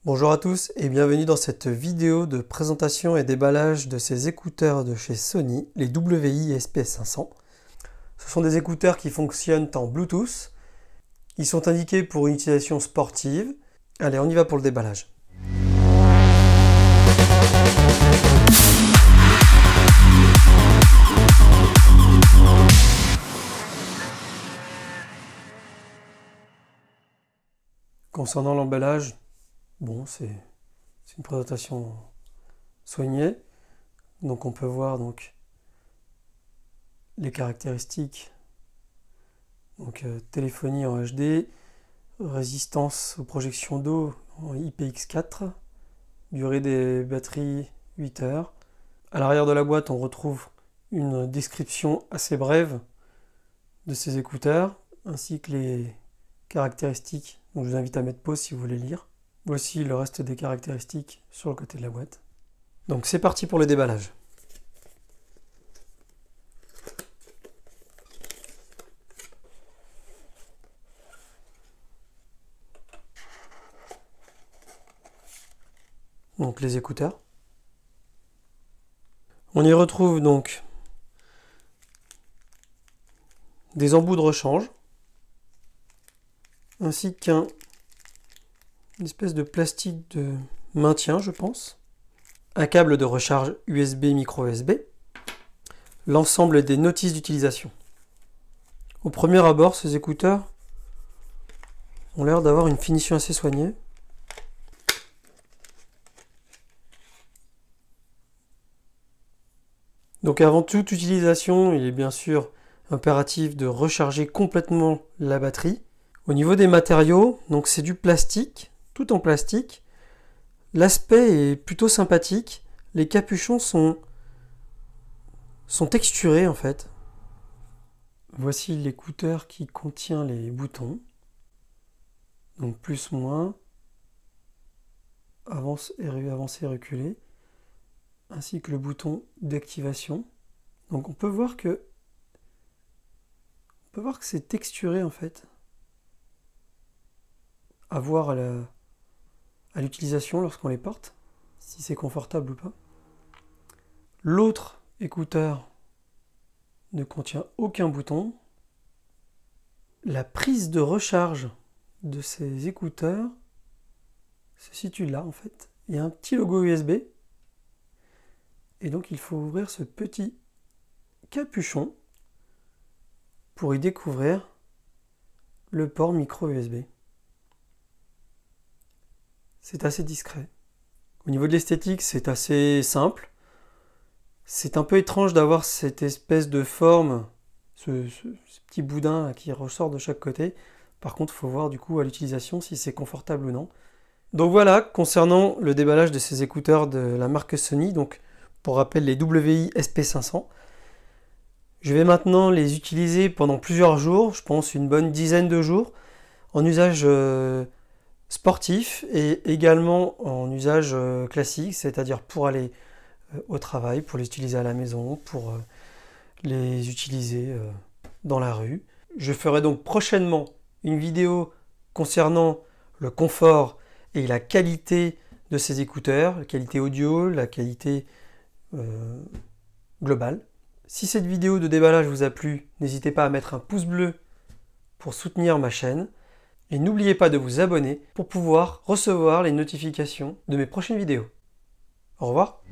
Bonjour à tous et bienvenue dans cette vidéo de présentation et déballage de ces écouteurs de chez Sony, les WI SPS500. Ce sont des écouteurs qui fonctionnent en Bluetooth. Ils sont indiqués pour une utilisation sportive. Allez, on y va pour le déballage. Concernant l'emballage, bon, c'est une présentation soignée. Donc on peut voir les caractéristiques. Téléphonie en HD, résistance aux projections d'eau en IPX4, durée des batteries 8 heures. À l'arrière de la boîte, on retrouve une description assez brève de ces écouteurs, ainsi que les caractéristiques. Donc je vous invite à mettre pause si vous voulez lire. Voici le reste des caractéristiques sur le côté de la boîte. Donc c'est parti pour le déballage. Donc les écouteurs. On y retrouve donc des embouts de rechange, ainsi qu'une espèce de plastique de maintien, je pense, un câble de recharge USB micro USB, l'ensemble des notices d'utilisation. Au premier abord, ces écouteurs ont l'air d'avoir une finition assez soignée. Donc avant toute utilisation, il est bien sûr impératif de recharger complètement la batterie. Au niveau des matériaux, donc c'est du plastique, tout en plastique. L'aspect est plutôt sympathique. Les capuchons sont texturés en fait. Voici l'écouteur qui contient les boutons. Donc plus, moins, avancer et reculer, ainsi que le bouton d'activation. Donc on peut voir que c'est texturé en fait. À voir à l'utilisation lorsqu'on les porte, si c'est confortable ou pas. L'autre écouteur ne contient aucun bouton. La prise de recharge de ces écouteurs se situe là en fait. Il y a un petit logo USB. Et donc il faut ouvrir ce petit capuchon pour y découvrir le port micro USB. C'est assez discret. Au niveau de l'esthétique, c'est assez simple. C'est un peu étrange d'avoir cette espèce de forme, ce petit boudin là qui ressort de chaque côté. Par contre, il faut voir du coup à l'utilisation si c'est confortable ou non. Donc voilà, concernant le déballage de ces écouteurs de la marque Sony, donc pour rappel les WI SP500. Je vais maintenant les utiliser pendant plusieurs jours, je pense une bonne dizaine de jours, en usage sportif et également en usage classique, c'est-à-dire pour aller au travail, pour les utiliser à la maison, pour les utiliser dans la rue. Je ferai donc prochainement une vidéo concernant le confort et la qualité de ces écouteurs, la qualité audio, la qualité globale. Si cette vidéo de déballage vous a plu, n'hésitez pas à mettre un pouce bleu pour soutenir ma chaîne. Et n'oubliez pas de vous abonner pour pouvoir recevoir les notifications de mes prochaines vidéos. Au revoir.